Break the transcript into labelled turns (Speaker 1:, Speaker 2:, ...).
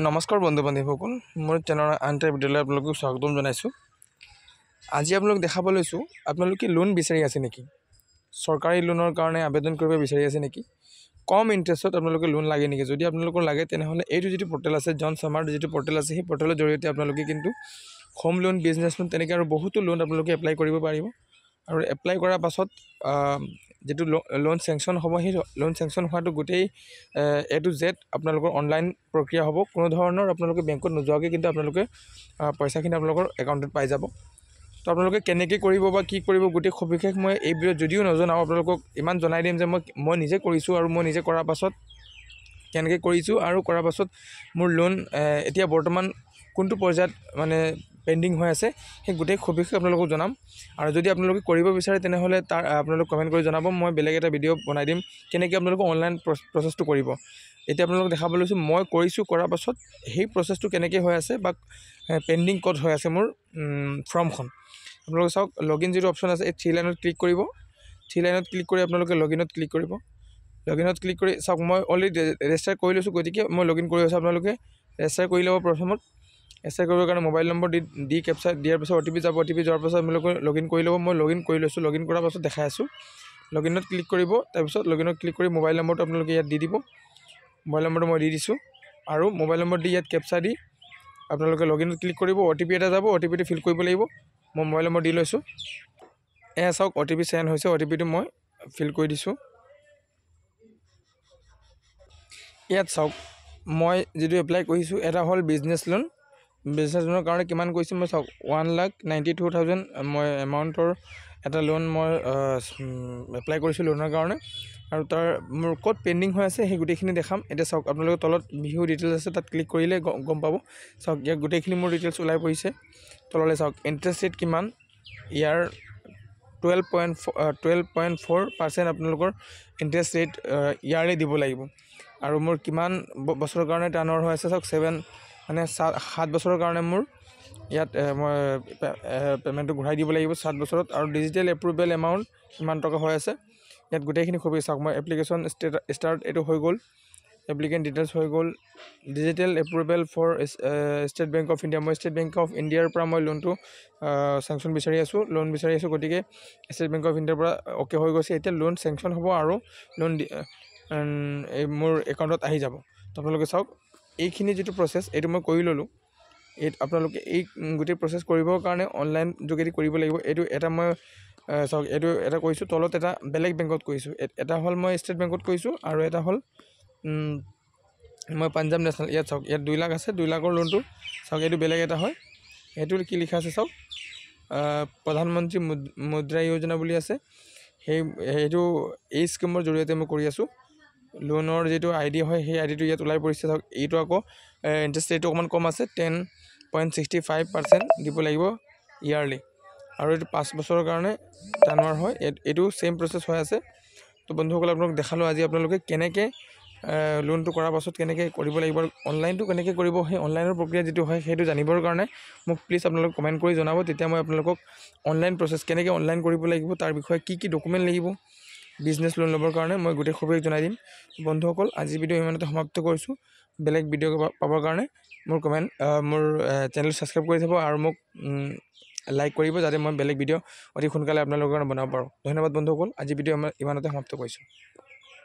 Speaker 1: নমস্কাৰ বন্ধু বান্ধৱীসকল, মোৰ চেনেলৰ আন এটা ভিডিঅ'লৈ আপোনালোকক স্বাগতম জনাইছোঁ। আজি আপোনালোক দেখাব লৈছোঁ, আপোনালোকে লোন বিচাৰি আছে নেকি? চৰকাৰী লোনৰ কাৰণে আবেদন কৰিব বিচাৰি আছে নেকি? কম ইণ্টাৰেষ্টত আপোনালোকে লোন লাগে নেকি? যদি আপোনালোকৰ লাগে তেনেহ'লে এইটো যিটো পৰ্টেল আছে, জন চামাৰ যিটো পৰ্টেল আছে, সেই পৰ্টেলৰ জৰিয়তে আপোনালোকে কিন্তু হোম লোন, বিজনেছ লোন তেনেকৈ আৰু বহুতো লোন আপোনালোকে এপ্লাই কৰিব পাৰিব। আৰু এপ্লাই কৰাৰ পাছত যেটো লোন চেংচন হ'ব, সেই লোন চেংচন হোৱাটো গোটেই A to Z আপোনালোকৰ অনলাইন প্ৰক্ৰিয়া হ'ব। কোনো ধৰণৰ আপোনালোকে বেংকত নোযোৱাকৈ কিন্তু আপোনালোকে পইচাখিনি আপোনালোকৰ একাউণ্টত পাই যাব। তো আপোনালোকে কেনেকৈ কৰিব বা কি কৰিব গোটেই সবিশেষ মই এই ভিডিঅ'ত যদিও নজনাওঁ, আপোনালোকক ইমান জনাই দিম যে মই নিজে কৰিছোঁ আৰু মই নিজে কৰাৰ পাছত কেনেকৈ কৰিছোঁ আৰু কৰাৰ পাছত মোৰ লোন এতিয়া বৰ্তমান কোনটো পৰ্যায়ত মানে পেণ্ডিং হৈ আছে, সেই গোটেই সবিশেষ আপোনালোকক জনাম। আৰু যদি আপোনালোকে কৰিব বিচাৰে তেনেহ'লে তাৰ আপোনালোকে কমেণ্ট কৰি জনাব, মই বেলেগ এটা ভিডিঅ' বনাই দিম কেনেকৈ আপোনালোকে অনলাইন প্ৰচেছটো কৰিব। এতিয়া আপোনালোকক দেখাব লৈছোঁ মই কৰিছোঁ, কৰাৰ পাছত সেই প্ৰচেছটো কেনেকৈ হৈ আছে বা পেণ্ডিং ক'ত হৈ আছে মোৰ ফৰ্মখন। আপোনালোকে চাওক, লগইন যিটো অপশ্যন আছে, এই 3 লাইনত ক্লিক কৰিব। 3 লাইনত ক্লিক কৰি আপোনালোকে লগইনত ক্লিক কৰিব। লগইনত ক্লিক কৰি চাওক, মই অলৰেডি ৰেজিষ্টাৰ কৰি লৈছোঁ, গতিকে মই লগইন কৰি আছোঁ। আপোনালোকে ৰেজিষ্টাৰ কৰি ল'ব। প্ৰথমত ৰেজিষ্টাৰ কৰিবৰ কাৰণে মোবাইল নম্বৰ দি কেপচা দিয়াৰ পাছত OTP যাব। OTP যোৱাৰ পাছত আপোনালোকে লগইন কৰি ল'ব। মই লগইন কৰি লৈছোঁ। লগইন কৰাৰ পাছত দেখাই আছোঁ, লগইনত ক্লিক কৰিব। তাৰপিছত লগইনত ক্লিক কৰি মোবাইল নম্বৰটো আপোনালোকে ইয়াত দি দিব। মোবাইল নম্বৰটো মই দি দিছোঁ আৰু মোবাইল নম্বৰ দি ইয়াত কেপচা দি আপোনালোকে লগইনত ক্লিক কৰিব। OTP এটা যাব, OTPটো ফিল কৰিব লাগিব। মই মোবাইল নম্বৰ দি লৈছোঁ। এয়া চাওক, OTP চেণ্ড হৈছে। OTPটো মই ফিল কৰি দিছোঁ। ইয়াত চাওক, মই যিটো এপ্লাই কৰিছোঁ এটা হ'ল বিজনেছ লোন। বিজনেছ লোনৰ কাৰণে কিমান কৈছোঁ মই চাওক, 1,92,000 মই এমাউণ্টৰ এটা লোন মই এপ্লাই কৰিছোঁ লোনৰ কাৰণে। আৰু তাৰ মোৰ ক'ত পেণ্ডিং হৈ আছে সেই গোটেইখিনি দেখাম। এতিয়া চাওক, আপোনালোকে তলত বিহু ডিটেইলছ আছে, তাত ক্লিক কৰিলে গম পাব। চাওক, ইয়াত গোটেইখিনি মোৰ ডিটেইলছ ওলাই পৰিছে। তললৈ চাওক, ইণ্টাৰেষ্ট ৰেট কিমান, ইয়াৰ 12.4% আপোনালোকৰ ইণ্টাৰেষ্ট ৰেট ইয়াৰলি দিব লাগিব। আৰু মোৰ কিমান বছৰৰ কাৰণে টাৰ্ণঅভাৰ হৈ আছে চাওক, 7 বছৰৰ কাৰণে মোৰ ইয়াত মই পে'মেণ্টটো ঘূৰাই দিব লাগিব 7 বছৰত। আৰু ডিজিটেল এপ্ৰুভেল এমাউণ্ট কিমান টকা হৈ আছে ইয়াত গোটেইখিনি খবি চাওক। মই এপ্লিকেশ্যন ষ্টাৰ্ট এইটো হৈ গ'ল, এপ্লিকেণ্ট ডিটেইলছ হৈ গ'ল, digital approval for state bank of India. মই ষ্টেট বেংক অফ ইণ্ডিয়াৰ পৰা মই লোনটো চেংচন বিচাৰি আছোঁ, লোন বিচাৰি আছোঁ। গতিকে ষ্টেট বেংক অফ ইণ্ডিয়াৰ পৰা অ'কে হৈ গৈছে। এতিয়া লোন চেংচন হ'ব আৰু লোন মোৰ একাউণ্টত আহি যাব। তো আপোনালোকে চাওক, এইখিনি যিটো প্ৰচেছ এইটো মই কৰি ল'লোঁ। আপোনালোকে এই গোটেই প্ৰচেছ কৰিবৰ কাৰণে অনলাইন যোগেদি কৰিব লাগিব। এইটো এটা মই চাওক, এইটো এটা কৰিছোঁ, তলত এটা বেলেগ বেংকত কৰিছোঁ। এটা হ'ল মই ষ্টেট বেংকত কৰিছোঁ আৰু এটা হ'ল মই পাঞ্জাৱ নেশ্যনেল। ইয়াত চাওক, ইয়াত 2 লাখ আছে, 2 লাখৰ লোনটো চাওক, এইটো বেলেগ এটা হয়। সেইটো কি লিখা আছে চাওক, প্ৰধানমন্ত্ৰী মুদ্ৰা যোজনা বুলি আছে। সেইটো এই স্কিমৰ জৰিয়তে মই কৰি আছোঁ। লোনৰ যিটো ID হয় সেই IDটো ইয়াত ওলাই পৰিছে চাওক। এইটো আকৌ ইণ্টাৰেষ্ট ৰেটটো অকণমান কম আছে, 10.65% দিব লাগিব ইয়াৰলি। আৰু এইটো 5 বছৰৰ কাৰণে টাৰ্ণঅভাৰ হয়। এইটো ছেইম প্ৰচেছ হৈ আছে। তো বন্ধুসকল, আপোনালোক দেখালোঁ আজি আপোনালোকে কেনেকৈ লোনটো কৰাৰ পাছত কেনেকৈ কৰিব লাগিব আৰু অনলাইনটো কেনেকৈ কৰিব, সেই অনলাইনৰ প্ৰক্ৰিয়া যিটো হয় সেইটো জানিবৰ কাৰণে মোক প্লিজ আপোনালোক কমেণ্ট কৰি জনাব। তেতিয়া মই আপোনালোকক অনলাইন প্ৰচেছ কেনেকৈ অনলাইন কৰিব লাগিব, তাৰ বিষয়ে কি ডকুমেণ্ট লাগিব বিজনেছ লোন ল'বৰ কাৰণে মই গোটেই সবিশেষ জনাই দিম। বন্ধুসকল, আজি ভিডিঅ' ইমানতে সমাপ্ত কৰিছোঁ। বেলেগ ভিডিঅ' পাবৰ কাৰণে মোৰ চেনেল ছাবস্ক্ৰাইব কৰি থ'ব আৰু মোক লাইক কৰিব, যাতে মই বেলেগ ভিডিঅ' অতি সোনকালে আপোনালোকৰ কাৰণে বনাব পাৰোঁ। ধন্যবাদ বন্ধুসকল, আজি ভিডিঅ' ইমানতে সমাপ্ত কৰিছোঁ।